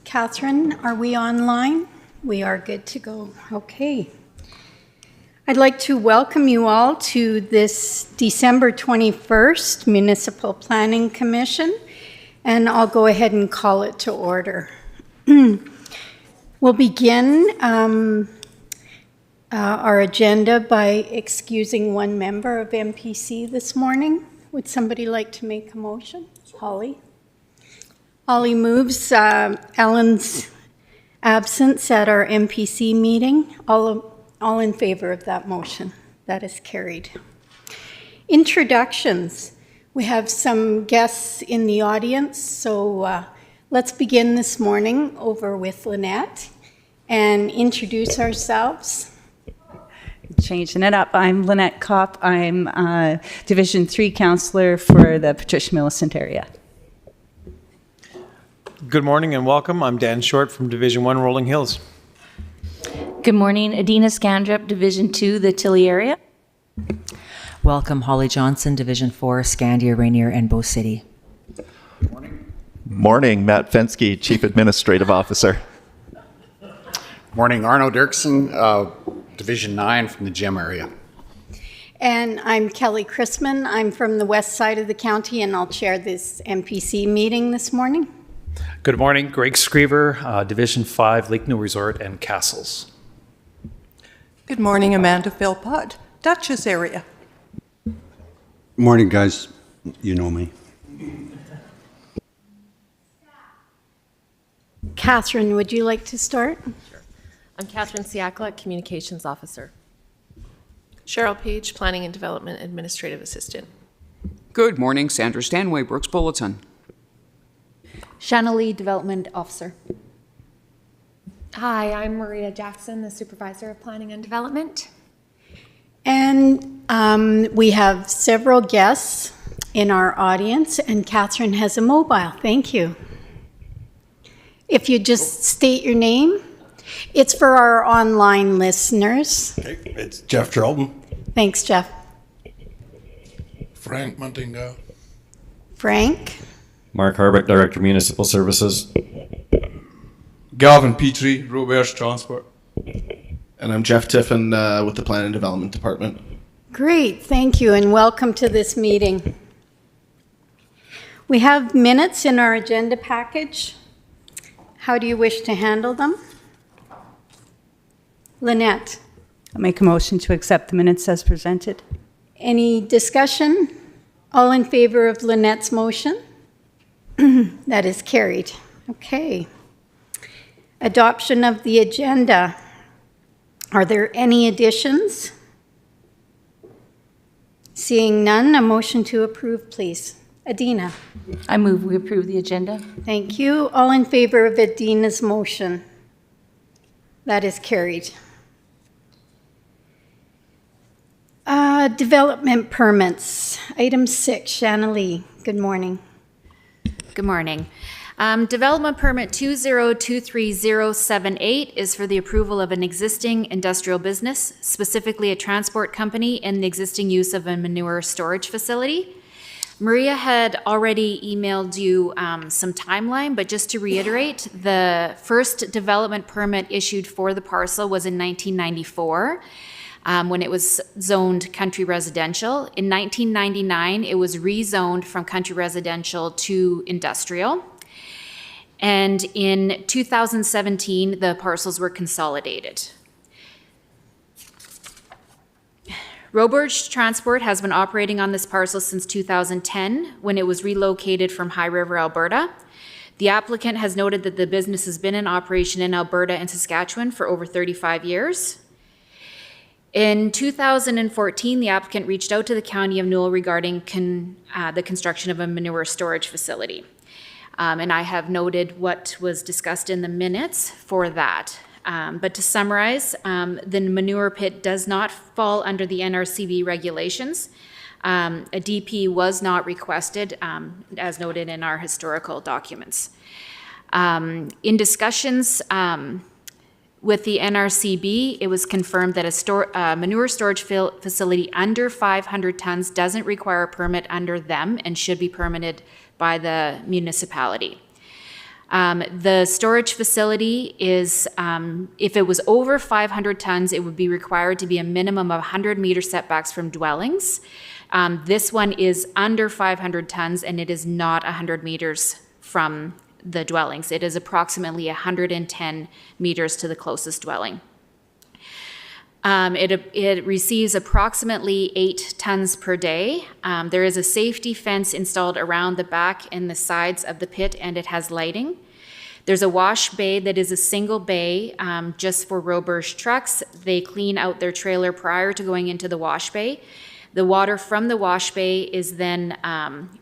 Catherine, are we online? We are good to go. Okay. I'd like to welcome you all to this December 21st Municipal Planning Commission, and I'll go ahead and call it to order. We'll begin our agenda by excusing one member of MPC this morning. Would somebody like to make a motion? Holly? Holly moves Ellen's absence at our MPC meeting. All in favor of that motion. That is carried. Introductions. We have some guests in the audience, so let's begin this morning over with Lynette and introduce ourselves. Changing it up. I'm Lynette Kopp. I'm Division 3 counselor for the Patricia Millicent area. Good morning and welcome. I'm Dan Short from Division 1 Rolling Hills. Good morning, Adina Scandrep, Division 2, the Tilly area. Welcome, Holly Johnson, Division 4, Scandia, Rainier, and Bow City. Morning, Matt Fensky, Chief Administrative Officer. Morning, Arno Dirksen, Division 9 from the GEM area. And I'm Kelly Chrisman. I'm from the west side of the county, and I'll chair this MPC meeting this morning. Good morning, Greg Screever, Division 5, Lake Newell Resort and Castles. Good morning, Amanda Philpott, Dutchess area. Morning, guys. You know me. Catherine, would you like to start? Sure. I'm Catherine Siakla, Communications Officer. Cheryl Page, Planning and Development Administrative Assistant. Good morning, Sandra Stanway, Brooks Bulletin. Shanna Lee, Development Officer. Hi, I'm Maria Jackson, the Supervisor of Planning and Development. And we have several guests in our audience, and Catherine has a mobile. Thank you. If you just state your name. It's for our online listeners. Okay, it's Jeff Charlton. Thanks, Jeff. Frank Muntinga. Frank. Mark Harbeck, Director of Municipal Services. Galvin Petrie, Roberts Transport. And I'm Jeff Tiffin with the Planning and Development Department. Great, thank you, and welcome to this meeting. We have minutes in our agenda package. How do you wish to handle them? Lynette. I'll make a motion to accept the minutes as presented. Any discussion? All in favor of Lynette's motion? That is carried. Okay. Adoption of the agenda. Are there any additions? Seeing none, a motion to approve, please. Adina. I move we approve the agenda. Thank you. All in favor of Adina's motion? That is carried. Development permits. Item 6, Shanna Lee. Good morning. Good morning. Development permit 2023078 is for the approval of an existing industrial business, specifically a transport company, in the existing use of a manure storage facility. Maria had already emailed you some timeline, but just to reiterate, the first development permit issued for the parcel was in 1994. When it was zoned country residential. In 1999, it was rezoned from country residential to industrial. And in 2017, the parcels were consolidated. Roberts Transport has been operating on this parcel since 2010, when it was relocated from High River, Alberta. The applicant has noted that the business has been in operation in Alberta and Saskatchewan for over 35 years. In 2014, the applicant reached out to the County of Newell regarding the construction of a manure storage facility. And I have noted what was discussed in the minutes for that. But to summarize, the manure pit does not fall under the NRCB regulations. A DP was not requested, as noted in our historical documents. In discussions with the NRCB, it was confirmed that a manure storage facility under 500 tons doesn't require a permit under them and should be permitted by the municipality. The storage facility is, if it was over 500 tons, it would be required to be a minimum of 100 meter setbacks from dwellings. This one is under 500 tons and it is not 100 meters from the dwellings. It is approximately 110 meters to the closest dwelling. It receives approximately 8 tons per day. There is a safety fence installed around the back and the sides of the pit, and it has lighting. There's a wash bay that is a single bay just for Roberge trucks. They clean out their trailer prior to going into the wash bay. The water from the wash bay is then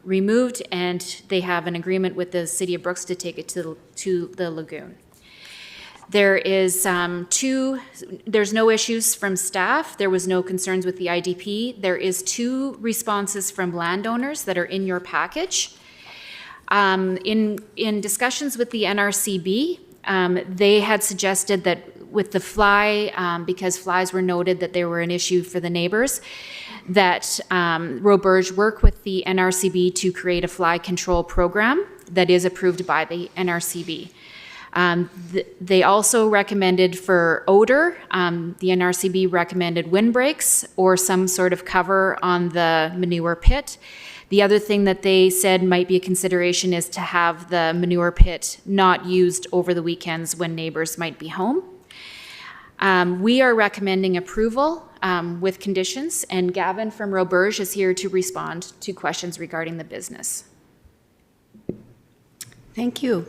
removed, and they have an agreement with the City of Brooks to take it to the lagoon. There is there's no issues from staff. There was no concerns with the IDP. There is 2 responses from landowners that are in your package. In discussions with the NRCB, they had suggested that with the fly, because flies were noted that they were an issue for the neighbors, that Roberge work with the NRCB to create a fly control program that is approved by the NRCB. They also recommended for odor, the NRCB recommended windbreaks or some sort of cover on the manure pit. The other thing that they said might be a consideration is to have the manure pit not used over the weekends when neighbors might be home. We are recommending approval with conditions, and Gavin from Roberge is here to respond to questions regarding the business. Thank you.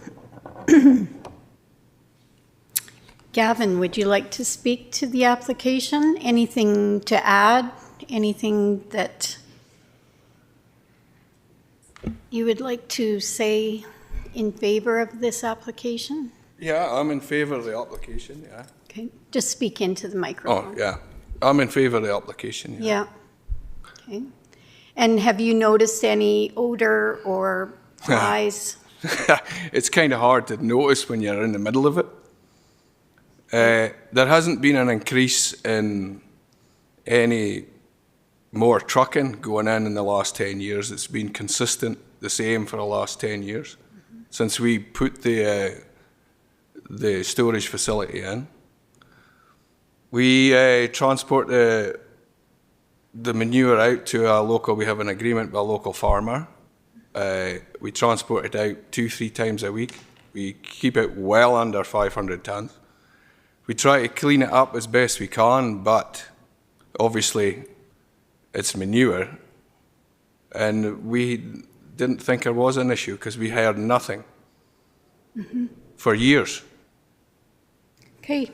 Gavin, would you like to speak to the application? Anything to add? Anything that you would like to say in favor of this application? Yeah, I'm in favour of the application, yeah. Okay, just speak into the microphone. Oh, yeah. I'm in favour of the application, yeah. Yeah. Okay. And have you noticed any odor or flies? It's kind of hard to notice when you're in the middle of it. There hasn't been an increase in any more trucking going in the last 10 years. It's been consistent, the same for the last 10 years since we put the storage facility in. We transport the manure out to a local, we have an agreement with a local farmer. We transport it out 2-3 times a week. We keep it well under 500 tons. We try to clean it up as best we can, but obviously it's manure. And we didn't think there was an issue because we heard nothing for years. Okay,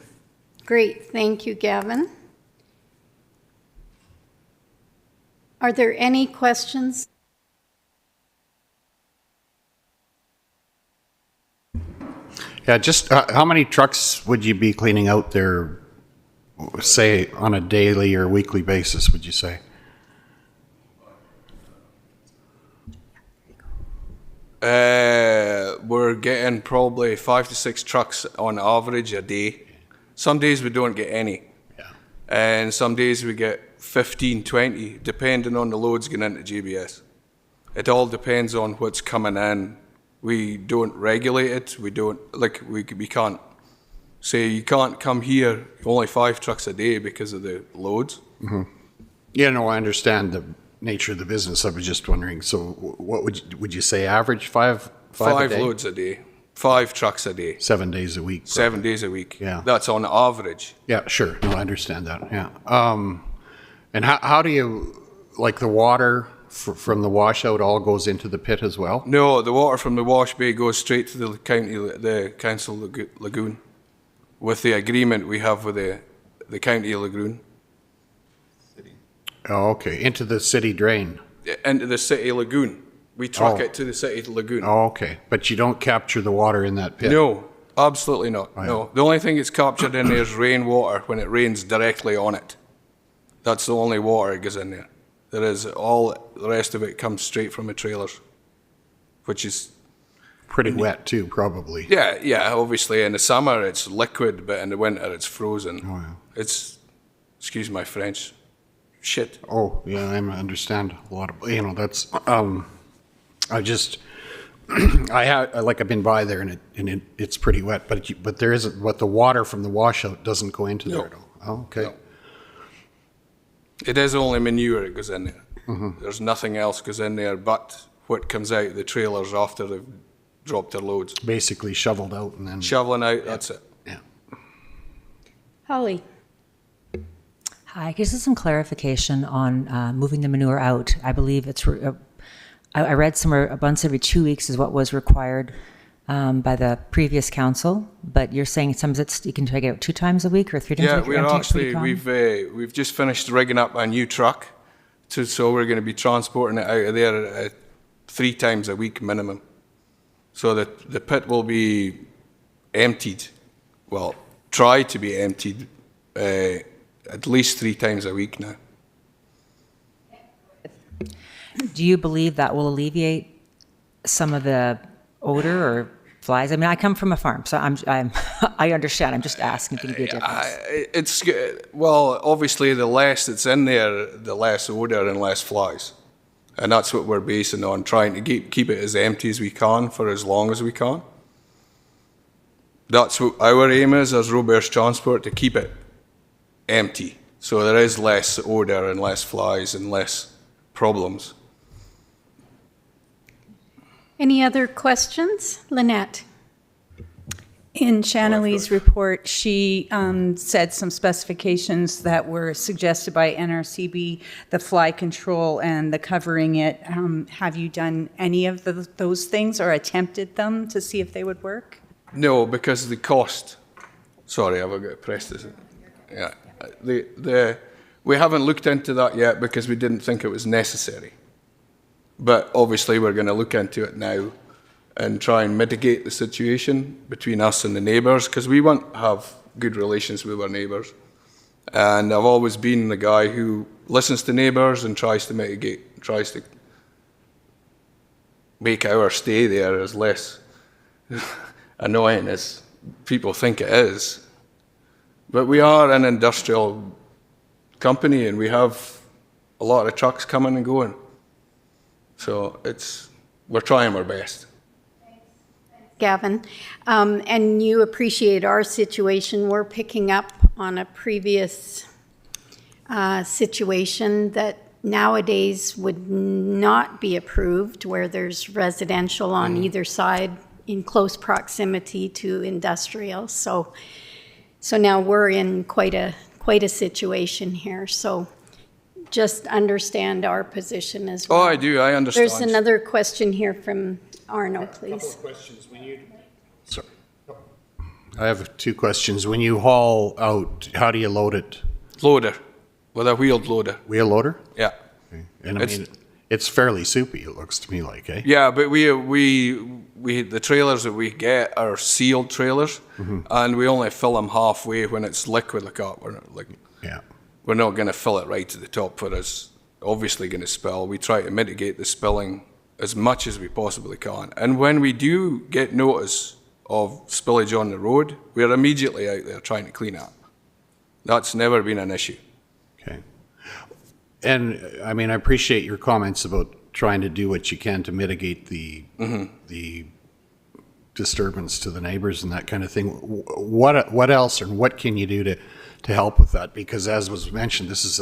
great. Thank you, Gavin. Are there any questions? Yeah, just how many trucks would you be cleaning out there, say, on a daily or weekly basis, would you say? We're getting probably 5 to 6 trucks on average a day. Some days we don't get any. Yeah. And some days we get 15, 20, depending on the loads going into GBS. It all depends on what's coming in. We don't regulate it. We don't, like, we can't say you can't come here, only 5 trucks a day because of the loads. Mm-hmm. Yeah, no, I understand the nature of the business. I was just wondering, so what would you say average? 5 a day? Loads a day, 5 trucks a day. 7 days a week. Probably. 7 days a week. Yeah. That's on average. Yeah, sure. No, I understand that. Yeah. And how do you, like the water from the washout all goes into the pit as well? No, the water from the wash bay goes straight to the council lagoon with the agreement we have with the county lagoon. Oh, okay. Into the city drain? Into the city lagoon. We truck it to the city lagoon. Oh, okay. But you don't capture the water in that pit? No, absolutely not. Oh, yeah. No. The only thing that's captured in there is rainwater when it rains directly on it. That's the only water that goes in there. There is all the rest of it comes straight from the trailers, which is pretty wet too, probably. Yeah. Obviously, in the summer it's liquid, but in the winter it's frozen. Oh, yeah. It's, excuse my French, shit. Oh, yeah, I understand a lot of, that's, I just I've been by there and it's pretty wet, but there isn't, what the water from the washout doesn't go into there at all. Oh, okay. No. It is only manure that goes in there. There's nothing else goes in there but what comes out of the trailers after they've dropped their loads. Basically shoveled out and then... Shoveling out, that's it. Yeah. Holly. Hi, can I get some clarification on moving the manure out? I believe it's, I read somewhere once every 2 weeks is what was required by the previous council, but you're saying sometimes you can take it out 2 times a week or 3 times a week? Yeah, we've just finished rigging up a new truck, so we're going to be transporting it out of there 3 times a week minimum. So that the pit will be emptied, well, try to be emptied at least 3 times a week now. Do you believe that will alleviate some of the odor or flies? I mean, I come from a farm, so I understand. I'm just asking if it can be a difference. Well, obviously, the less that's in there, the less odor and less flies. And that's what we're basing on, trying to keep it as empty as we can for as long as we can. That's what our aim is as Roberts Transport, to keep it empty. So there is less odor and less flies and less problems. Any other questions? Lynette. In Shanley's report, she said some specifications that were suggested by NRCB, the fly control and the covering it. Have you done any of those things or attempted them to see if they would work? No, because of the cost. Sorry, I've got to press this. Yeah, we haven't looked into that yet because we didn't think it was necessary. But obviously we're going to look into it now and try and mitigate the situation between us and the neighbours, because we want to have good relations with our neighbours. And I've always been the guy who listens to neighbours and tries to mitigate, tries to make our stay there as less annoying as people think it is. But we are an industrial company and we have a lot of trucks coming and going. So we're trying our best. Gavin, and you appreciate our situation. We're picking up on a previous situation that nowadays would not be approved, where there's residential on either side in close proximity to industrial. So now we're in quite a situation here. So just understand our position as well. Oh, I do. I understand. There's another question here from Arno, please. A couple of questions. Sorry. I have 2 questions. When you haul out, how do you load it? Loader, with a wheeled loader. Wheel loader? Yeah. Okay. And I mean, it's fairly soupy, it looks to me like, eh? Yeah, but the trailers that we get are sealed trailers, and we only fill them halfway when it's liquid like that. We're not going to fill it right to the top for us. Obviously going to spill. We try to mitigate the spilling as much as we possibly can. And when we do get notice of spillage on the road, we're immediately out there trying to clean up. That's never been an issue. Okay. And I mean, I appreciate your comments about trying to do what you can to mitigate the disturbance to the neighbors and that kind of thing. What else, and what can you do to help with that? Because as was mentioned, it's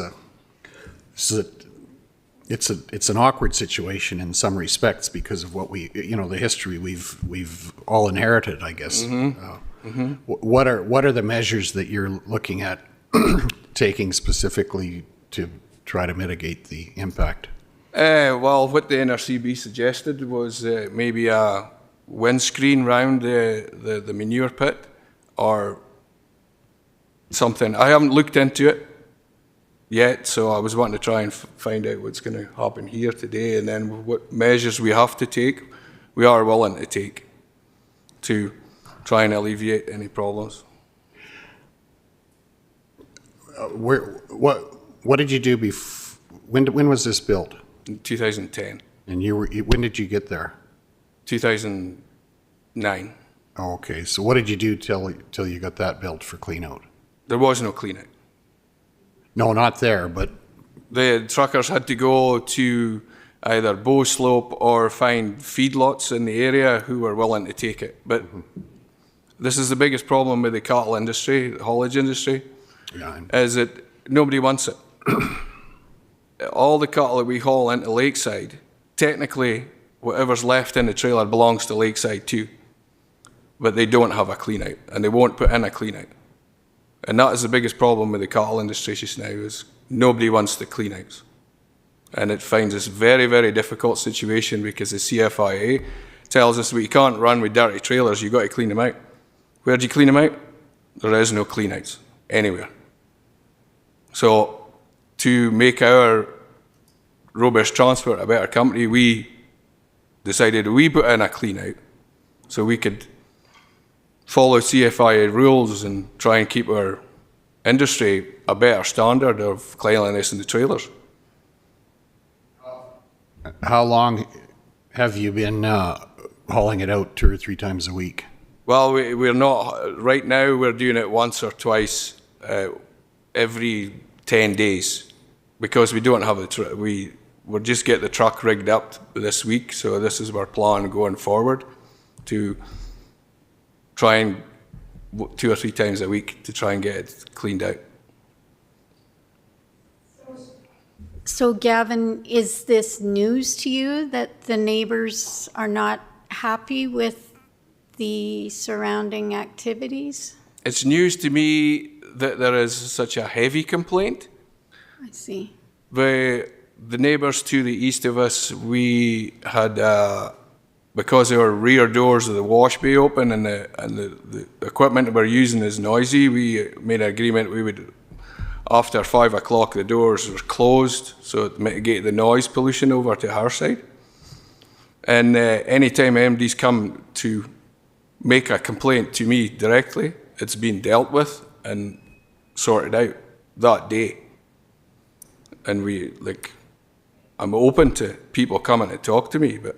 an awkward situation in some respects because of what the history we've all inherited, I guess. What are the measures that you're looking at taking specifically to try to mitigate the impact? Well, what the NRCB suggested was maybe a windscreen round the manure pit or something. I haven't looked into it yet, so I was wanting to try and find out what's going to happen here today, and then what measures we have to take, we are willing to take to try and alleviate any problems. What did you do when was this built? In 2010. And when did you get there? 2009. Oh, okay. So what did you do till you got that built for clean out? There was no clean out. No, not there, but the truckers had to go to either bow slope or find feedlots in the area who are willing to take it. But this is the biggest problem with the cattle industry, the haulage industry, is that nobody wants it. All the cattle that we haul into Lakeside, technically, whatever's left in the trailer belongs to Lakeside too. But they don't have a clean out, and they won't put in a clean out. And that is the biggest problem with the cattle industry just now, is nobody wants the clean outs. And it finds this very, very difficult situation because the CFIA tells us we can't run with dirty trailers, you've got to clean them out. Where do you clean them out? There is no clean outs anywhere. So to make our Roberts Transport a better company, we decided we put in a clean out so we could follow CFIA rules and try and keep our industry a better standard of cleanliness in the trailers. How long have you been hauling it out 2 or 3 times a week? Well, we're not, right now we're doing it once or twice every 10 days because we don't have we'll just get the truck rigged up this week, so this is our plan going forward, to try and 2 or 3 times a week to try and get it cleaned out. So Gavin, is this news to you that the neighbors are not happy with the surrounding activities? It's news to me that there is such a heavy complaint. I see. The neighbours to the east of us, we had, because our rear doors of the wash bay open and the equipment that we're using is noisy, we made an agreement we would, after 5 o'clock, the doors were closed so it mitigate the noise pollution over to our side. And anytime MDs come to make a complaint to me directly, it's been dealt with and sorted out that day. And I'm open to people coming to talk to me, but.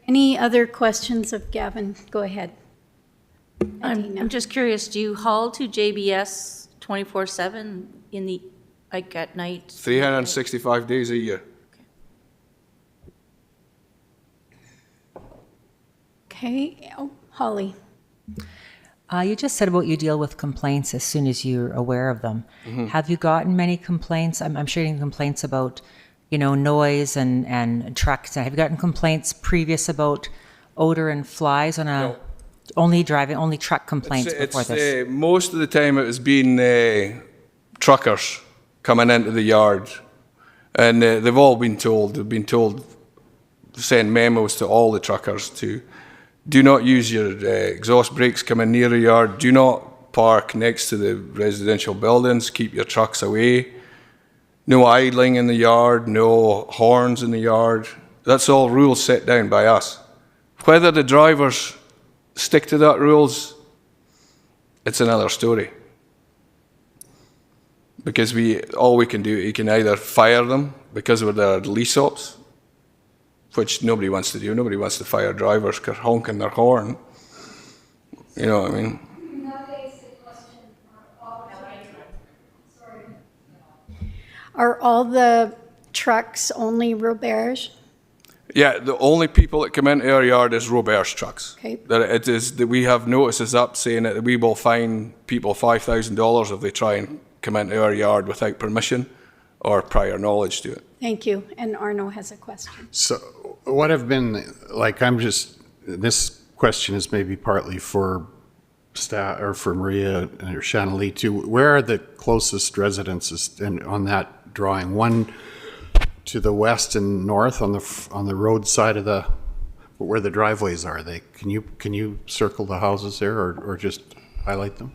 Any other questions of Gavin? Go ahead. I'm just curious, do you haul to JBS 24/7 in the, like at night? 365 days a year. Okay. Oh, Holly. You just said about you deal with complaints as soon as you're aware of them. Mm-hmm. Have you gotten many complaints? I'm sure you're getting complaints about, noise and trucks. Have you gotten complaints previous about odor and flies on a? No. Only truck complaints before this? Most of the time it has been truckers coming into the yard. And they've all been told, send memos to all the truckers to do not use your exhaust brakes coming near the yard, do not park next to the residential buildings, keep your trucks away, no idling in the yard, no horns in the yard. That's all rules set down by us. Whether the drivers stick to that rules, it's another story. Because all we can do, you can either fire them because of their lease ops, which nobody wants to do. Nobody wants to fire drivers for honking their horn. You know what I mean? Are all the trucks only Roberge? Yeah, the only people that come into our yard is Roberts trucks. Okay. It is that we have notices up saying that we will fine people $5,000 if they try and come into our yard without permission or prior knowledge to it. Thank you. And Arno has a question. So what have been, this question is maybe partly for staff or for Maria or Shanley too. Where are the closest residences on that drawing? One to the west and north on the road side of where the driveways are. Can you circle the houses there or just highlight them?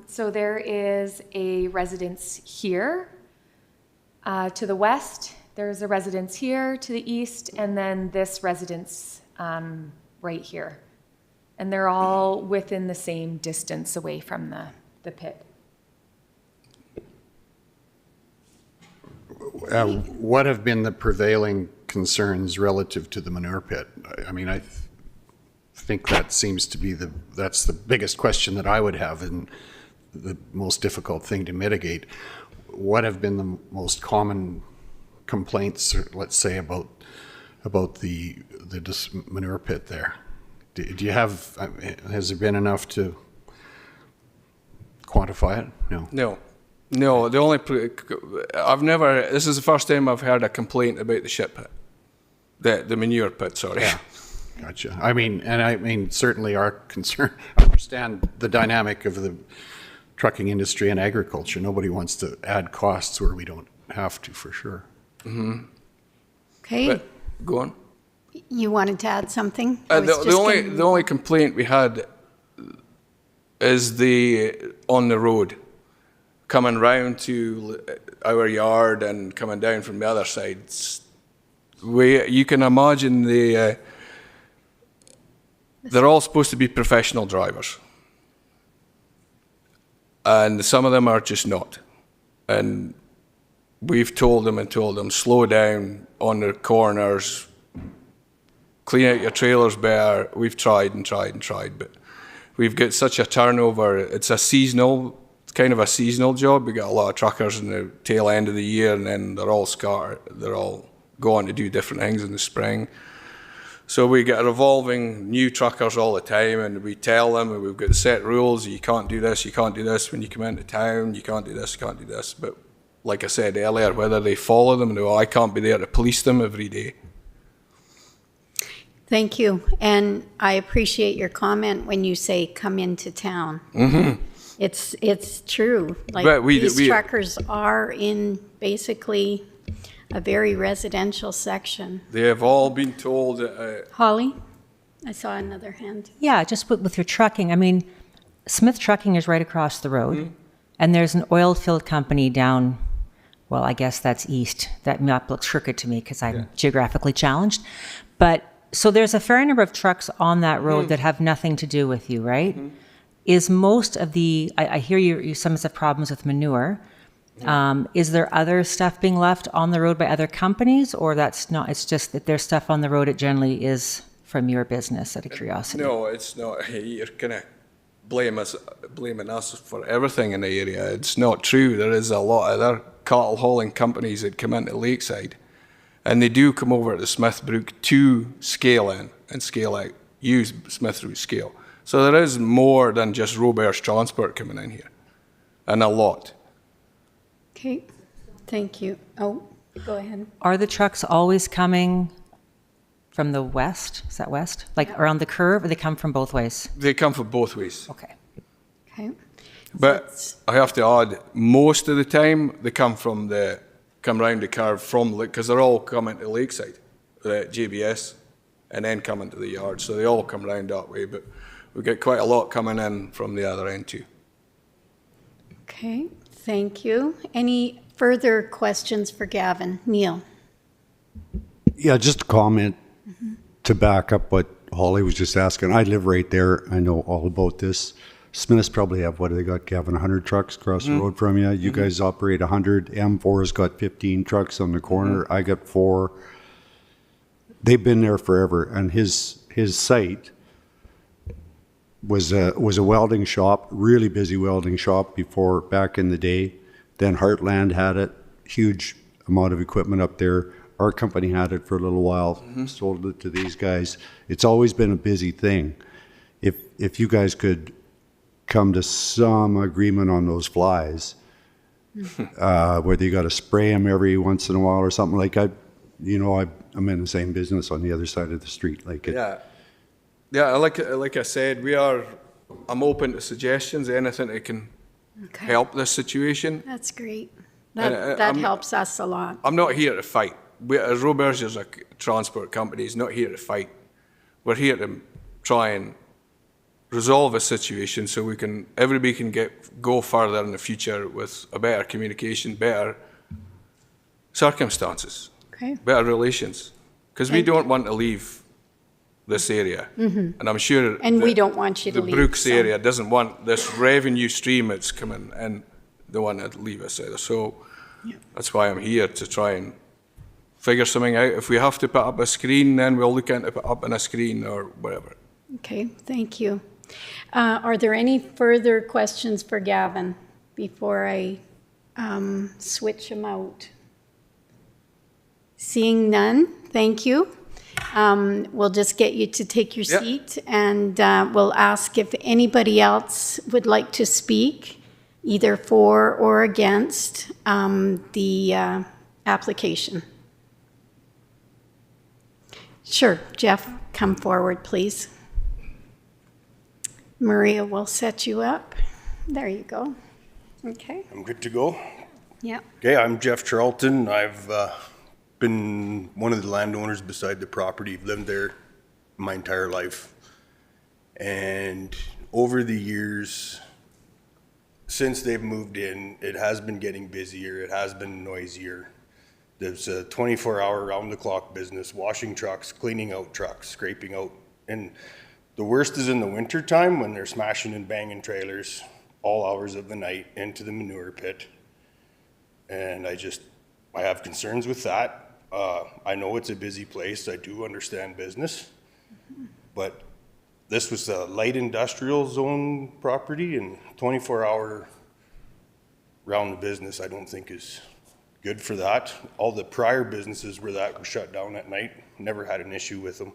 So there is a residence here to the west. There's a residence here to the east, and then this residence right here. And they're all within the same distance away from the pit. What have been the prevailing concerns relative to the manure pit. I mean, I think that seems to be that's the biggest question that I would have, and the most difficult thing to mitigate. What have been the most common complaints, or let's say, about the manure pit there? Do you have, has there been enough to quantify it? No. No, the only, this is the first time I've heard a complaint about the shit pit, the manure pit, sorry. Yeah. Gotcha. I mean, certainly our concern, I understand the dynamic of the trucking industry and agriculture. Nobody wants to add costs where we don't have to, for sure. Mm-hmm. Okay. But, go on. You wanted to add something? The only complaint we had is on the road, coming round to our yard and coming down from the other side. You can imagine they're all supposed to be professional drivers, and some of them are just not. And we've told them, slow down on the corners, clean out your trailers better. We've tried and tried and tried, but we've got such a turnover. It's kind of a seasonal job. We got a lot of truckers in the tail end of the year, and then they're all scattered. They're all going to do different things in the spring. So we get revolving new truckers all the time, and we tell them, and we've got set rules. You can't do this. You can't do this when you come into town. You can't do this. You can't do this. But like I said earlier, whether they follow them, no, I can't be there to police them every day. Thank you. And I appreciate your comment when you say come into town. Mm-hmm. It's true. Like, but these truckers are in basically a very residential section. They have all been told. Holly, I saw another hand. Yeah, just with your trucking. I mean, Smith Trucking is right across the road, and there's an oil field company down, well, I guess that's east. That map looks crooked to me because I'm geographically challenged. But so there's a fair number of trucks on that road that have nothing to do with you, right? Is most of I hear you some have problems with manure. Is there other stuff being left on the road by other companies, or that's not, it's just that there's stuff on the road, it generally is from your business, out of curiosity? No, it's not. You're kind of blaming us for everything in the area. It's not true. There is a lot of other cattle hauling companies that come into Lakeside, and they do come over to Smithbrook to scale in and scale out, use Smithbrook scale. So there is more than just Robert's Transport coming in here, and a lot. Okay, thank you. Oh, go ahead. Are the trucks always coming from the west? Is that west? Like around the curve, or they come from both ways? They come from both ways. Okay. Okay. But I have to add, most of the time they come round the curve because they're all coming to Lakeside, JBS, and then coming to the yard. So they all come round that way. But we get quite a lot coming in from the other end too. Okay, thank you. Any further questions for Gavin? Neil? Yeah, just a comment to back up what Holly was just asking. I live right there. I know all about this. Smiths probably have, what do they got, Gavin, 100 trucks across the road from you? You guys operate 100. M4's got 15 trucks on the corner. I got 4. They've been there forever. And his site was a welding shop, really busy welding shop back in the day. Then Heartland had it, huge amount of equipment up there. Our company had it for a little while, sold it to these guys. It's always been a busy thing. If you guys could come to some agreement on those flies, whether you got to spray them every once in a while or something, like I'm in the same business on the other side of the street. Yeah, like I said, I'm open to suggestions, anything that can help this situation. That's great. That helps us a lot. I'm not here to fight. Roberts is a transport company. He's not here to fight. We're here to try and resolve a situation so everybody can go further in the future with a better communication, better circumstances, better relations. Because we don't want to leave this area. And I'm sure we don't want you to leave. The Brooks area doesn't want this revenue stream that's coming, and they want to leave us either. So that's why I'm here, to try and figure something out. If we have to put up a screen, then we'll look into put up in a screen or whatever. Okay, thank you. Are there any further questions for Gavin before I switch him out? Seeing none, thank you. We'll just get you to take your seat, and we'll ask if anybody else would like to speak, either for or against the application. Sure, Jeff, come forward, please. Maria will set you up. There you go. Okay. I'm good to go. Yeah. Okay, I'm Jeff Charlton. I've been one of the landowners beside the property. I've lived there my entire life. And over the years, since they've moved in, it has been getting busier. It has been noisier. There's a 24-hour round-the-clock business, washing trucks, cleaning out trucks, scraping out. And the worst is in the wintertime when they're smashing and banging trailers all hours of the night into the manure pit. And I have concerns with that. I know it's a busy place. I do understand business. But this was a light industrial zone property, and 24-hour round the business I don't think is good for that. All the prior businesses were shut down at night. Never had an issue with them.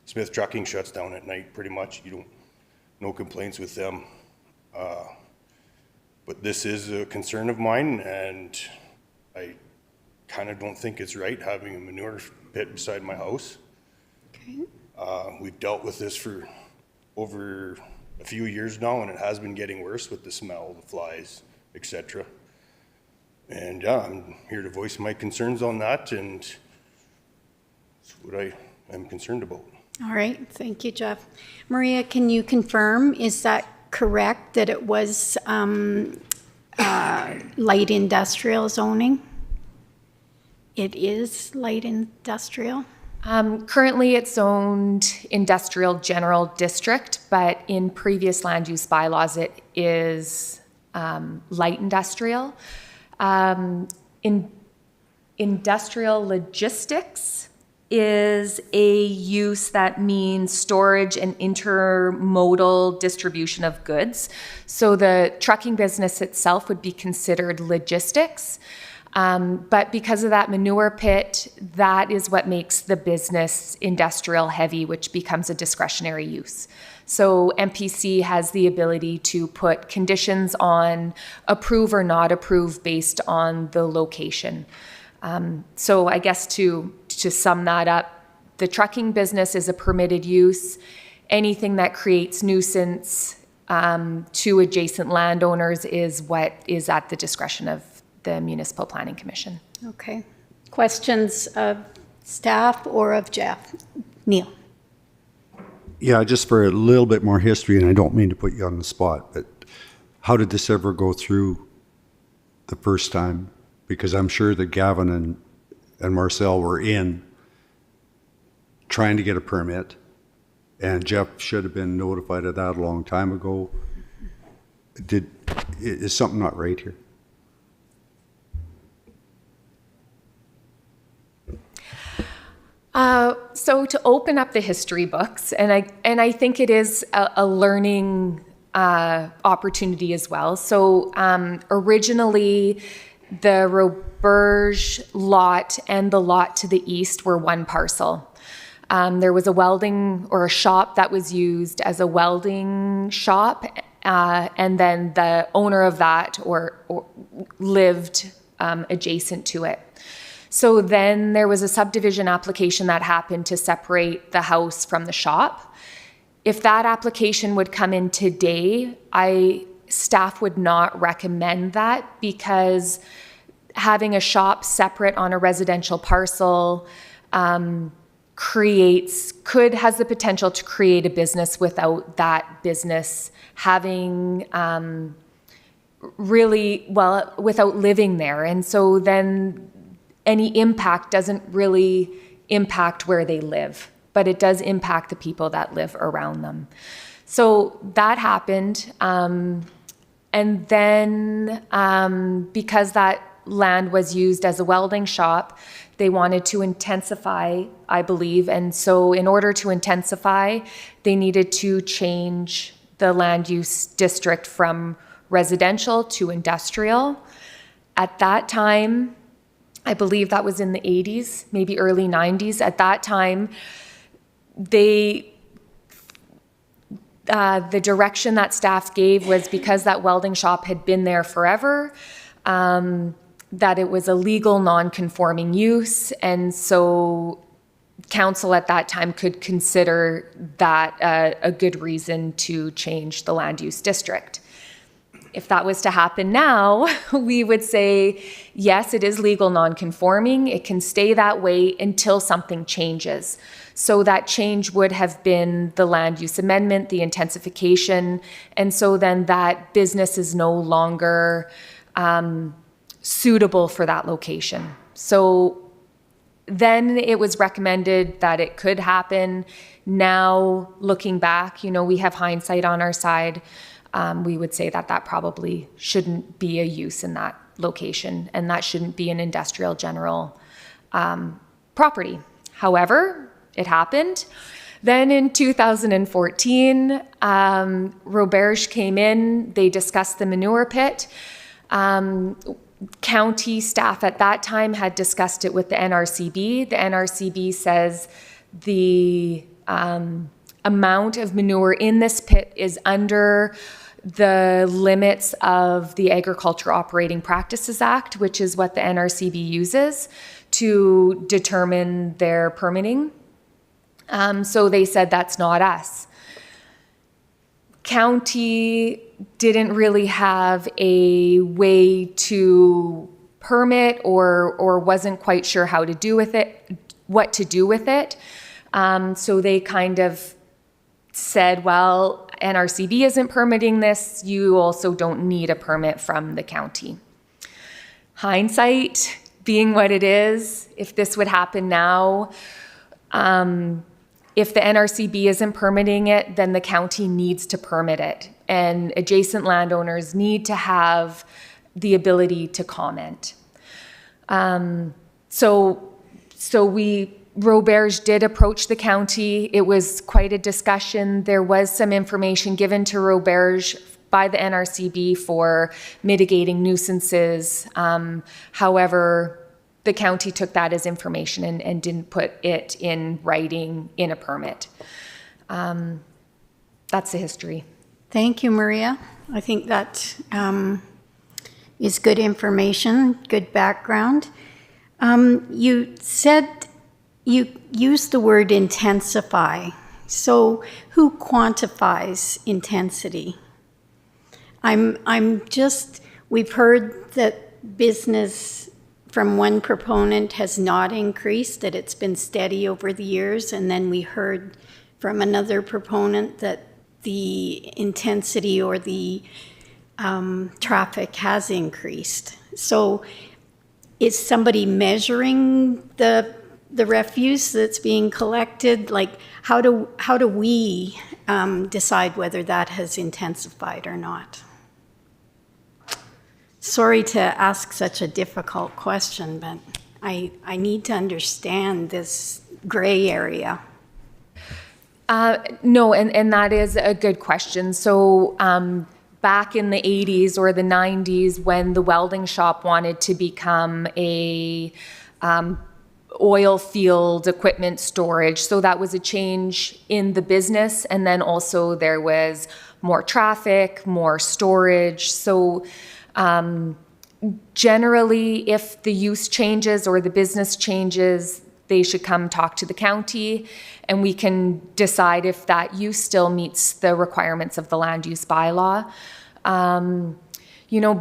Smith Trucking shuts down at night pretty much. No complaints with them. But this is a concern of mine, and I kind of don't think it's right having a manure pit beside my house. Okay. We've dealt with this for over a few years now, and it has been getting worse with the smell, the flies, etc. And yeah, I'm here to voice my concerns on that, and that's what I am concerned about. All right, thank you, Jeff. Maria, can you confirm, is that correct, that it was light industrial zoning? It is light industrial? Currently, it's zoned industrial general district, but in previous land use bylaws, it is light industrial. Industrial logistics is a use that means storage and intermodal distribution of goods. So the trucking business itself would be considered logistics. But because of that manure pit, that is what makes the business industrial heavy, which becomes a discretionary use. So MPC has the ability to put conditions on approve or not approve based on the location. So I guess to sum that up, the trucking business is a permitted use. Anything that creates nuisance to adjacent landowners is what is at the discretion of the Municipal Planning Commission. Okay. Questions of staff or of Jeff? Neil. Yeah, just for a little bit more history, and I don't mean to put you on the spot, but how did this ever go through the first time? Because I'm sure that Gavin and Marcel were in trying to get a permit, and Jeff should have been notified of that a long time ago. Is something not right here? So to open up the history books, and I think it is a learning opportunity as well. So originally, the Roberge lot and the lot to the east were one parcel. There was a welding or a shop that was used as a welding shop, and then the owner of that or lived adjacent to it. So then there was a subdivision application that happened to separate the house from the shop. If that application would come in today, staff would not recommend that, because having a shop separate on a residential parcel has the potential to create a business without that business having without living there. And so then any impact doesn't really impact where they live, but it does impact the people that live around them. So that happened. And then because that land was used as a welding shop, They wanted to intensify, I believe, and so in order to intensify, they needed to change the land use district from residential to industrial. At that time, I believe that was in the 80s, maybe early 90s. At that time, the direction that staff gave was because that welding shop had been there forever, that it was a legal non-conforming use, and so council at that time could consider that a good reason to change the land use district. If that was to happen now, we would say, yes, it is legal non-conforming. It can stay that way until something changes. So that change would have been the land use amendment, the intensification, and so then that business is no longer suitable for that location. So then it was recommended that it could happen. Now, looking back, we have hindsight on our side. We would say that that probably shouldn't be a use in that location, and that shouldn't be an industrial general property. However, it happened. Then in 2014, Roberge came in, they discussed the manure pit. County staff at that time had discussed it with the NRCB. The NRCB says the amount of manure in this pit is under the limits of the Agriculture Operating Practices Act, which is what the NRCB uses to determine their permitting. So they said that's not us. County didn't really have a way to permit or wasn't quite sure how to do with it, what to do with it. So they kind of said, well, NRCB isn't permitting this, you also don't need a permit from the county. Hindsight being what it is, if this would happen now, if the NRCB isn't permitting it, then the county needs to permit it. And adjacent landowners need to have the ability to comment. Roberge did approach the county. It was quite a discussion. There was some information given to Roberge by the NRCB for mitigating nuisances. However, the county took that as information and didn't put it in writing in a permit. That's the history. Thank you, Maria. I think that is good information, good background. You said you used the word intensify. So who quantifies intensity? We've heard that business from one proponent has not increased, that it's been steady over the years, and then we heard from another proponent that the intensity or the traffic has increased. So is somebody measuring the refuse that's being collected? Like, how do we decide whether that has intensified or not? Sorry to ask such a difficult question, but I need to understand this gray area. No, and that is a good question. So back in the 80s or the 90s, when the welding shop wanted to become a oil field equipment storage, so that was a change in the business, and then also there was more traffic, more storage. So generally, if the use changes or the business changes, they should come talk to the county, and we can decide if that use still meets the requirements of the land use bylaw.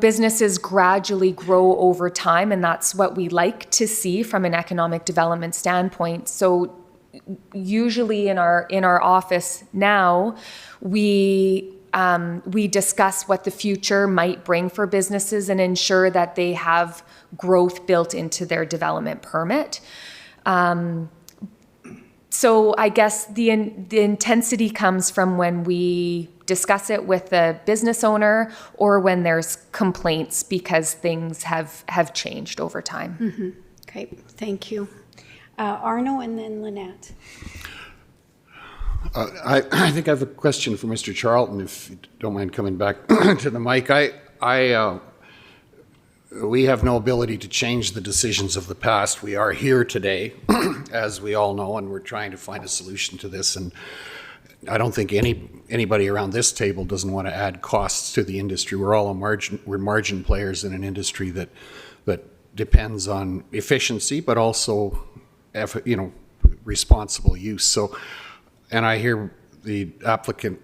Businesses gradually grow over time, and that's what we like to see from an economic development standpoint. So usually in our office now, we discuss what the future might bring for businesses and ensure that they have growth built into their development permit. So I guess the intensity comes from when we discuss it with the business owner or when there's complaints because things have changed over time. Mm-hmm. Okay, thank you. Arno and then Lynette. I think I have a question for Mr. Charlton, if you don't mind coming back to the mic. We have no ability to change the decisions of the past. We are here today, as we all know, and we're trying to find a solution to this. And I don't think anybody around this table doesn't want to add costs to the industry. We're all we're margin players in an industry that depends on efficiency, but also, responsible use. So, and I hear the applicant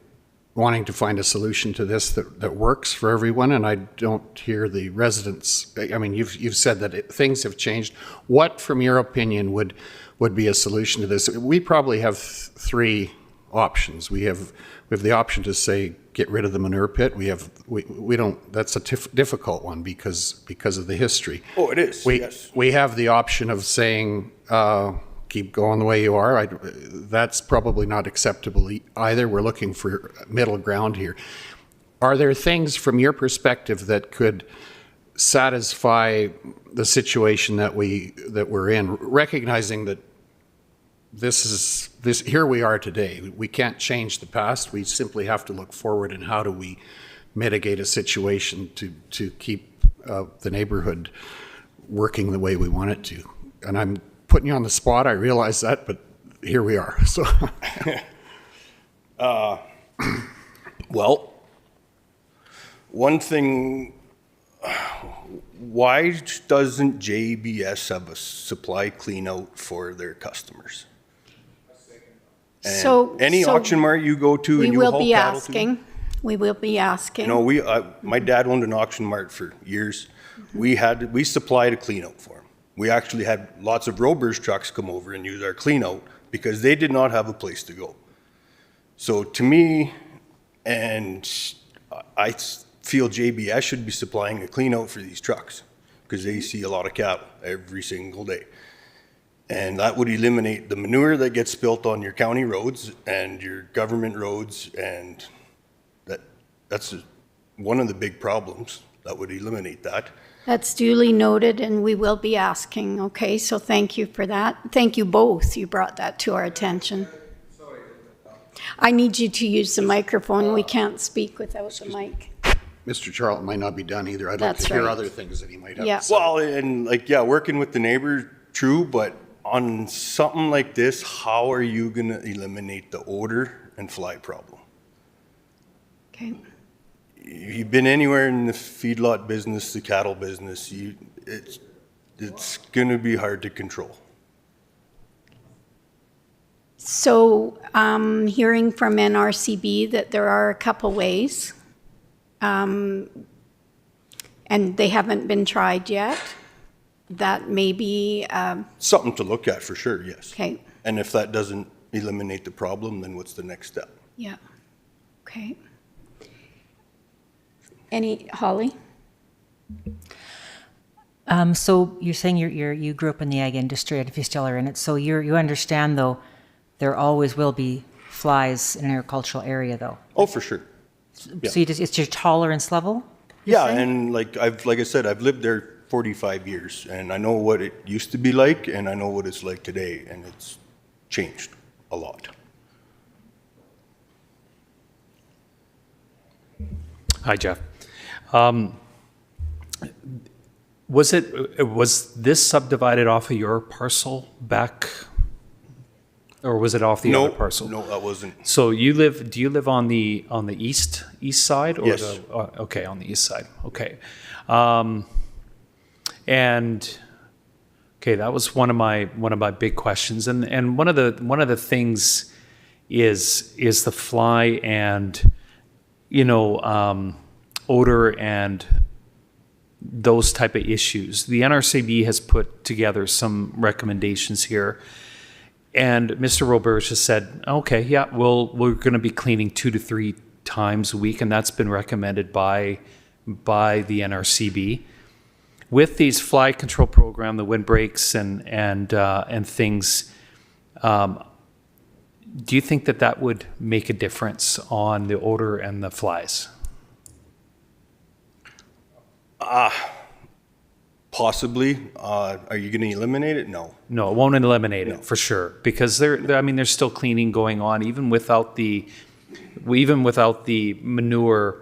wanting to find a solution to this that works for everyone, and I don't hear the residents. I mean, you've said that things have changed. What, from your opinion, would be a solution to this? We probably have three options. We have the option to say get rid of the manure pit. We don't. That's a difficult one because of the history. Oh, it is. Yes. We have the option of saying keep going the way you are. That's probably not acceptable either. We're looking for middle ground here. Are there things from your perspective that could satisfy the situation that we're in, recognizing that here we are today. We can't change the past. We simply have to look forward, and how do we mitigate a situation to keep the neighborhood working the way we want it to. And I'm putting you on the spot, I realize that, but here we are. So, well, one thing, why doesn't JBS have a supply clean out for their customers? And any auction mart you go to, we and you will haul be cattle asking. We will be asking. You know, my dad owned an auction mart for years. We supplied a clean out for him. We actually had lots of Rober's trucks come over and use our clean out because they did not have a place to go. So to me, and I feel JBS should be supplying a clean out for these trucks because they see a lot of cattle every single day. And that would eliminate the manure that gets spilt on your county roads and your government roads, and that's one of the big problems. That would eliminate that. That's duly noted, and we will be asking, okay? So thank you for that. Thank you both. You brought that to our attention. I need you to use the microphone. We can't speak without the mic. Mr. Charlton might not be done either. I'd like to hear other things that he might have to say. Well, and working with the neighbor, true, but on something like this, how are you going to eliminate the odor and fly problem? Okay. You've been anywhere in the feedlot business, the cattle business, it's going to be hard to control. So hearing from NRCB that there are a couple ways, and they haven't been tried yet, that may be... something to look at for sure, yes. Okay. And if that doesn't eliminate the problem, then what's the next step? Yeah. Okay. Holly? So you're saying you grew up in the ag industry, and if you still are in it, so you understand, though, there always will be flies in an agricultural area, though. Oh, for sure. Yeah. So it's your tolerance level? Yeah, and like I said, I've lived there 45 years, and I know what it used to be like, and I know what it's like today, and it's changed a lot. Hi, Jeff. Was this subdivided off of your parcel back, or was it off the other parcel? No, that wasn't. So do you live on the east side? Or Yes. Okay, on the east side. Okay. And okay, that was one of my big questions. And one of the things is the fly and odor and those type of issues. The NRCB has put together some recommendations here, and Mr. Roberge has said, okay, yeah, we're going to be cleaning 2 to 3 times a week, and that's been recommended by the NRCB. With these fly control program, the windbreaks and things, do you think that would make a difference on the odor and the flies? Possibly. Are you going to eliminate it? No. No, it won't eliminate it for sure, because I mean, there's still cleaning going on even without the manure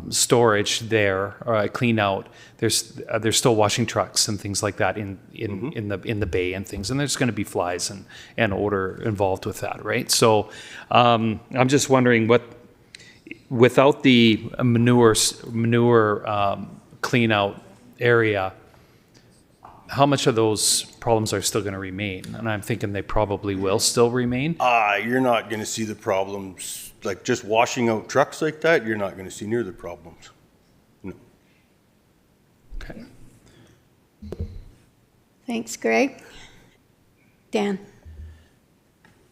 storage there, or clean out. There's still washing trucks and things like that in the bay and things, and there's going to be flies and odor involved with that, right? So I'm just wondering without the manure clean out area, how much of those problems are still going to remain? And I'm thinking they probably will still remain. You're not going to see the problems, like just washing out trucks like that, you're not going to see near the problems. No. Okay. Thanks, Greg. Dan?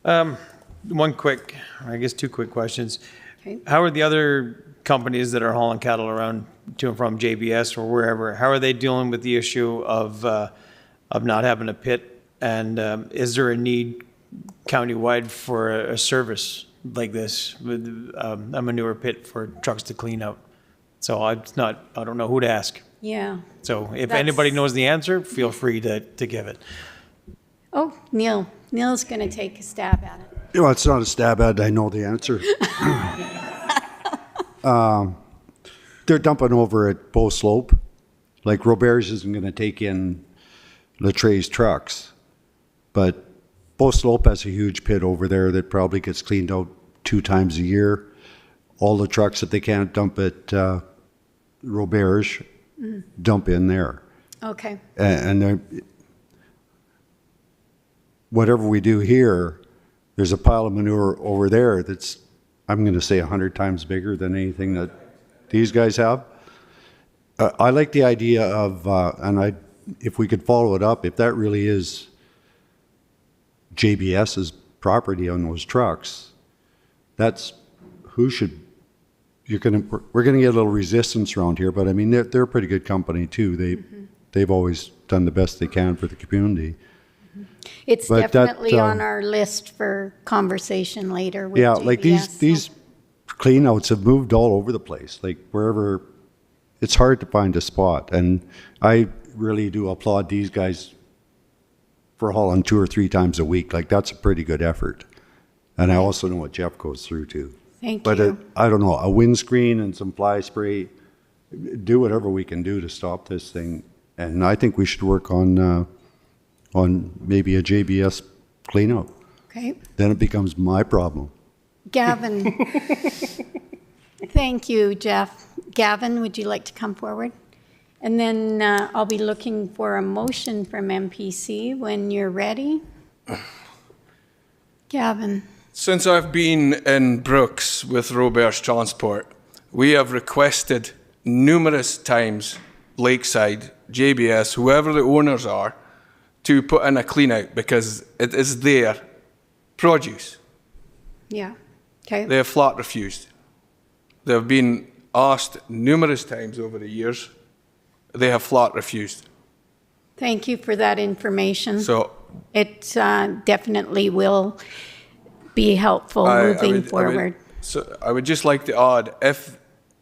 One quick, I guess 2 quick questions. Okay. How are the other companies that are hauling cattle around to and from JBS or wherever, how are they dealing with the issue of not having a pit? And is there a need countywide for a service like this with a manure pit for trucks to clean out? So I don't know who to ask. Yeah. So if anybody knows the answer, feel free to give it. Oh, Neil. Neil's going to take a stab at it. Well, it's not a stab at it. I know the answer. They're dumping over at Bow Slope. Like Robert's isn't going to take in Latreille's trucks, but Bow Slope has a huge pit over there that probably gets cleaned out 2 times a year. All the trucks that they can't dump at Robert's dump in there. Okay. And whatever we do here, there's a pile of manure over there that's, I'm going to say, 100 times bigger than anything that these guys have. I like the idea of, if we could follow it up, if that really is JBS's property on those trucks, that's who should. We're going to get a little resistance around here, but I mean they're a pretty good company too. They've always done the best they can for the community. It's But definitely on our list for conversation later with JBS, like these cleanouts have moved all over the place. Like wherever, it's hard to find a spot, and I really do applaud these guys for hauling 2 or 3 times a week. Like that's a pretty good effort, and I also know what Jeff goes through too. Thank but you. I don't know, a windscreen and some fly spray, do whatever we can do to stop this thing, and I think we should work on maybe a JBS cleanout. Okay. Then it becomes my problem. Gavin. Thank you, Jeff. Gavin, would you like to come forward? And then I'll be looking for a motion from MPC when you're ready. Gavin. Since I've been in Brooks with Robert's Transport, we have requested numerous times, Lakeside, JBS, whoever the owners are, to put in a clean out because it is their produce. Yeah. Okay. They have flat refused. They have been asked numerous times over the years. They have flat refused. Thank you for that information. So it definitely will be helpful moving forward. I would just like to add,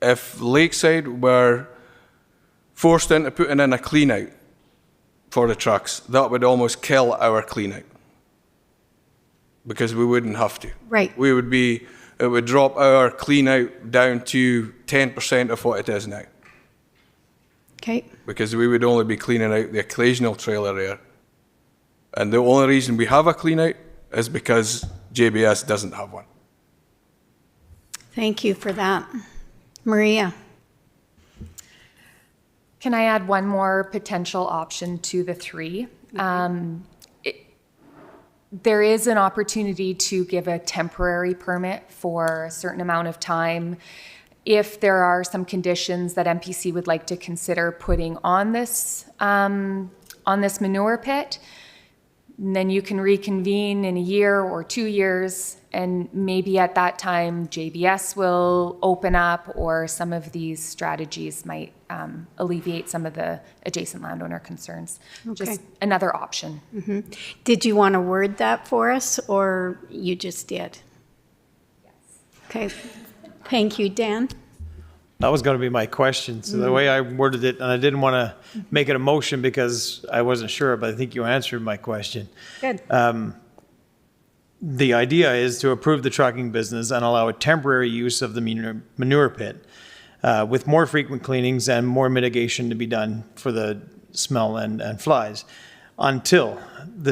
if Lakeside were forced into putting in a clean out for the trucks, that would almost kill our clean out because we wouldn't have to. Right. It would drop our clean out down to 10% of what it is now. Okay. Because we would only be cleaning out the occasional trailer there. And the only reason we have a clean out is because JBS doesn't have one. Thank you for that. Maria. Can I add one more potential option to the 3? There is an opportunity to give a temporary permit for a certain amount of time if there are some conditions that MPC would like to consider putting on this manure pit. And then you can reconvene in a year or 2 years, and maybe at that time JBS will open up, or some of these strategies might alleviate some of the adjacent landowner concerns. Okay. Just another option. Mm-hmm. Did you want to word that for us, or you just did? Yes. Okay. Thank you, Dan. That was going to be my question. So the way I worded it, and I didn't want to make it a motion because I wasn't sure, but I think you answered my question. Good. The idea is to approve the trucking business and allow a temporary use of the manure pit with more frequent cleanings and more mitigation to be done for the smell and flies until,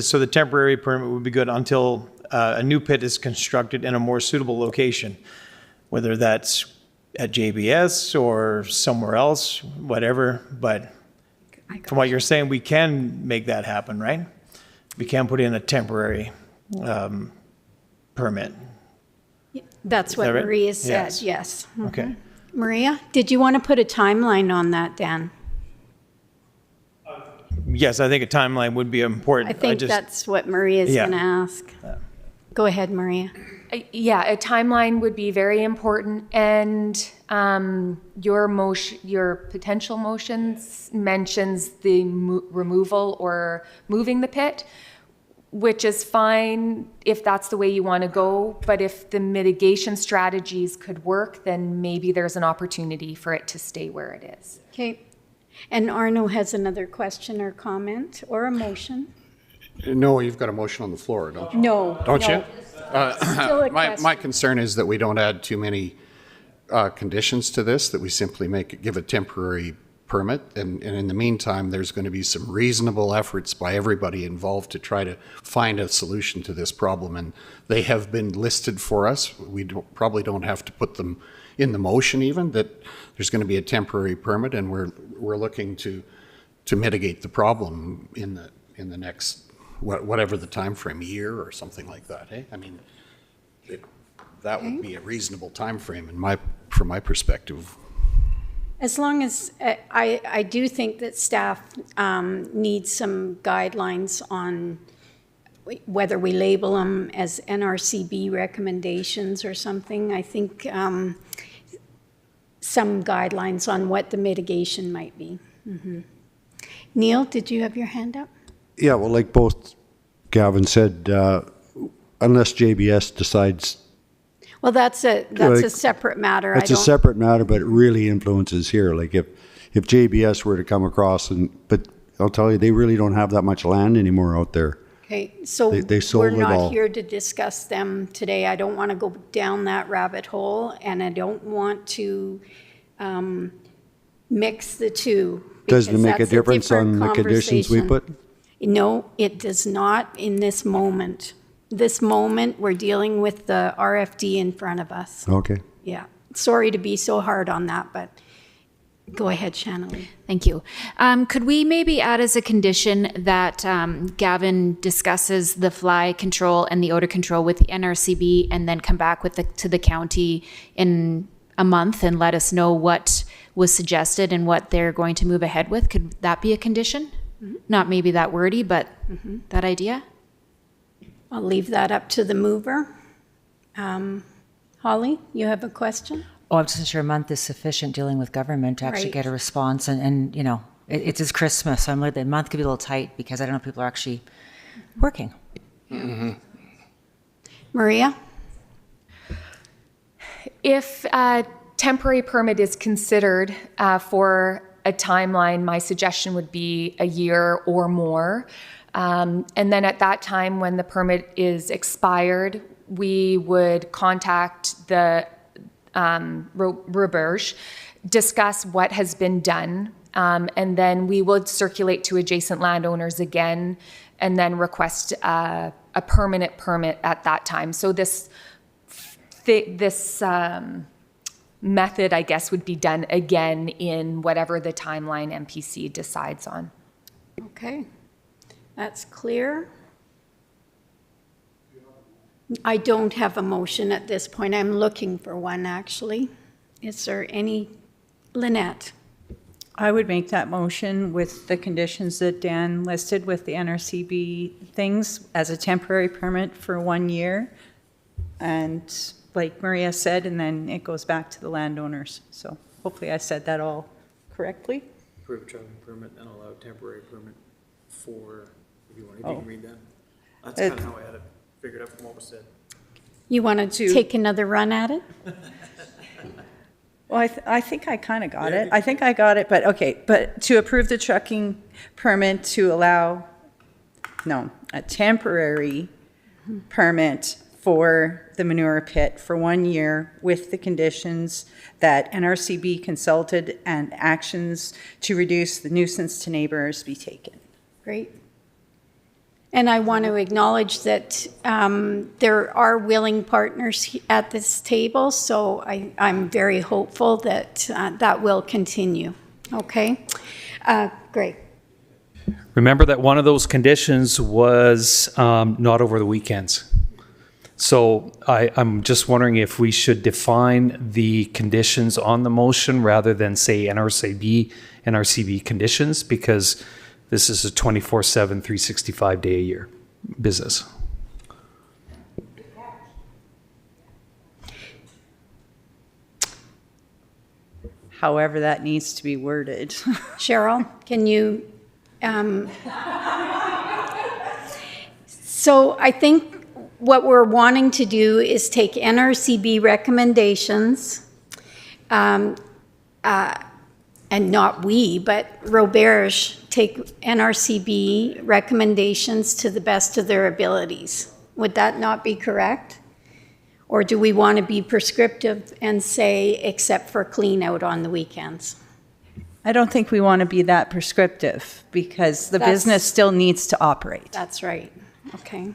so the temporary permit would be good until a new pit is constructed in a more suitable location, whether that's at JBS or somewhere else, whatever. But from what you're saying, we can make that happen, right? We can put in a temporary permit. That's what that right? Maria said, Yes. yes. Mhm. Okay. Maria, did you want to put a timeline on that, Dan? Yes, I think a timeline would be important. I think that's what Maria's Yeah. going to ask. Go ahead, Maria. Yeah, a timeline would be very important, and your potential motions mentions the removal or moving the pit, which is fine if that's the way you want to go, but if the mitigation strategies could work, then maybe there's an opportunity for it to stay where it is. Okay. And Arno has another question or comment or a motion. No, you've got a motion on the floor, don't you? No. Don't no. you? Still a My question. concern is that we don't add too many conditions to this, that we simply give a temporary permit. And in the meantime, there's going to be some reasonable efforts by everybody involved to try to find a solution to this problem. And they have been listed for us. We probably don't have to put them in the motion even, that there's going to be a temporary permit, and we're looking to mitigate the problem in the next whatever the time frame, year or something like that. Hey, I mean, that would be a reasonable time frame from my perspective. As long as, I do think that staff needs some guidelines on whether we label them as NRCB recommendations or something. I think some guidelines on what the mitigation might be. Mm-hmm. Neil, did you have your hand up? Yeah, well, like both Gavin said, unless JBS decides. Well, that's a separate matter. It's a separate matter, but it really influences here. Like if JBS were to come across, but I'll tell you, they really don't have that much land anymore out there. Okay, so They sold we're it not all. here to discuss them today. I don't want to go down that rabbit hole, and I don't want to mix the two. Does it because make a that's difference on different the conditions we conversation. put? No, it does not in this moment. This moment, we're dealing with the RFD in front of us. Okay. Yeah, sorry to be so hard on that, but go ahead, Shannon. Thank you. Could we maybe add as a condition that Gavin discusses the fly control and the odor control with the NRCB and then come back to the county in a month and let us know what was suggested and what they're going to move ahead with? Could that be a condition? Mm-hmm. Not maybe that wordy, but that idea? I'll leave that up to the mover. Holly, you have a question? Oh, I'm just not sure a month is sufficient dealing with government to actually Right. get a response. And you know, it's as Christmas. So I'm like, the month could be a little tight because I don't know if people are actually working. Mm-hmm. Maria? If a temporary permit is considered for a timeline, my suggestion would be a year or more. And then at that time, when the permit is expired, we would contact the Roberge, discuss what has been done, and then we would circulate to adjacent landowners again, and then request a permanent permit at that time. So this method, I guess, would be done again in whatever the timeline MPC decides on. Okay, that's clear. I don't have a motion at this point. I'm looking for one, actually. Is there any? Lynette? I would make that motion with the conditions that Dan listed with the NRCB things as a temporary permit for 1 year. And like Maria said, and then it goes back to the landowners. So hopefully I said that all correctly. Approve a trucking permit and allow a temporary permit for, if you want, if Oh. you can read that. That's kind of how I had it figured out from what was said. You want to take another run at it? Well, I think I kind of got it. I think I got it, but okay. But to approve the trucking permit to allow, a temporary permit for the manure pit for 1 year with the conditions that NRCB consulted and actions to reduce the nuisance to neighbors be taken. Great. And I want to acknowledge that there are willing partners at this table, so I'm very hopeful that that will continue. Okay? Great. Remember that one of those conditions was not over the weekends. So I'm just wondering if we should define the conditions on the motion rather than say NRCB conditions, because this is a 24/7, 365-day a year business. However that needs to be worded. Cheryl, can you? So I think what we're wanting to do is take NRCB recommendations, and not we, but Roberge take NRCB recommendations to the best of their abilities. Would that not be correct? Or do we want to be prescriptive and say, except for clean out on the weekends? I don't think we want to be that prescriptive because the business still needs to operate. That's right. Okay.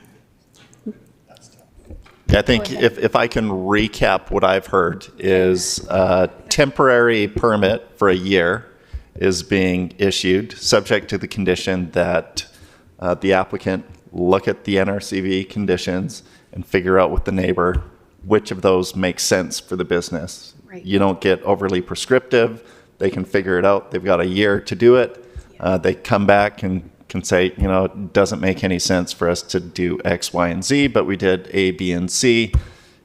I think if I can recap what I've heard is a temporary permit for a year is being issued, subject to the condition that the applicant look at the NRCB conditions and figure out with the neighbor which of those makes sense for the business. Right. You don't get overly prescriptive. They can figure it out. They've got a year to do it. They come back and can say, it doesn't make any sense for us to do X, Y, and Z, but we did A, B, and C.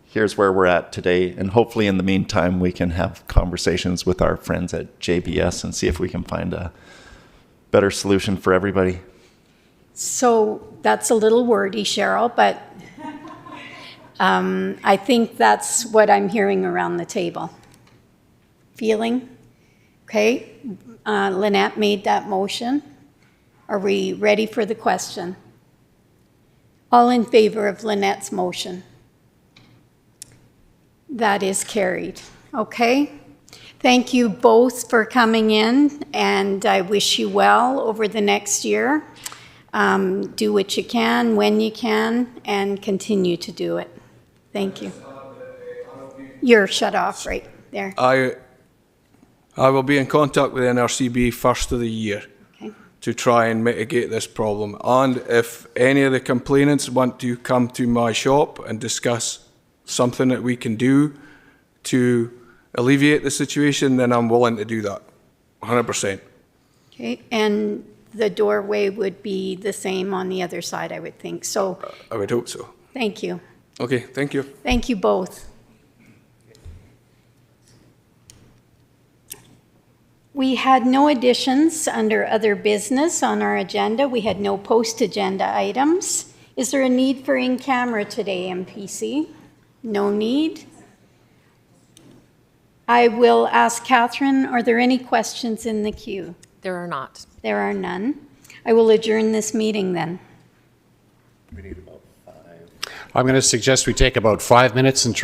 Here's where we're at today. And hopefully in the meantime, we can have conversations with our friends at JBS and see if we can find a better solution for everybody. So that's a little wordy, Cheryl, but I think that's what I'm hearing around the table. Feeling? Okay. Lynette made that motion. Are we ready for the question? All in favor of Lynette's motion? That is carried. Okay. Thank you both for coming in, and I wish you well over the next year. Do what you can, when you can, and continue to do it. Thank you. You're shut off right there. I will be in contact with NRCB first of the year to try and mitigate this problem. And if any of the complainants want to come to my shop and discuss something that we can do to alleviate the situation, then I'm willing to do that, 100%. Okay, and the doorway would be the same on the other side, I would think. So I would hope so. thank you. Okay, thank you. Thank you both. We had no additions under other business on our agenda. We had no post-agenda items. Is there a need for in-camera today, MPC? No need. I will ask Catherine, are there any questions in the queue? There are not. There are none. I will adjourn this meeting then. I'm going to suggest we take about 5 minutes and try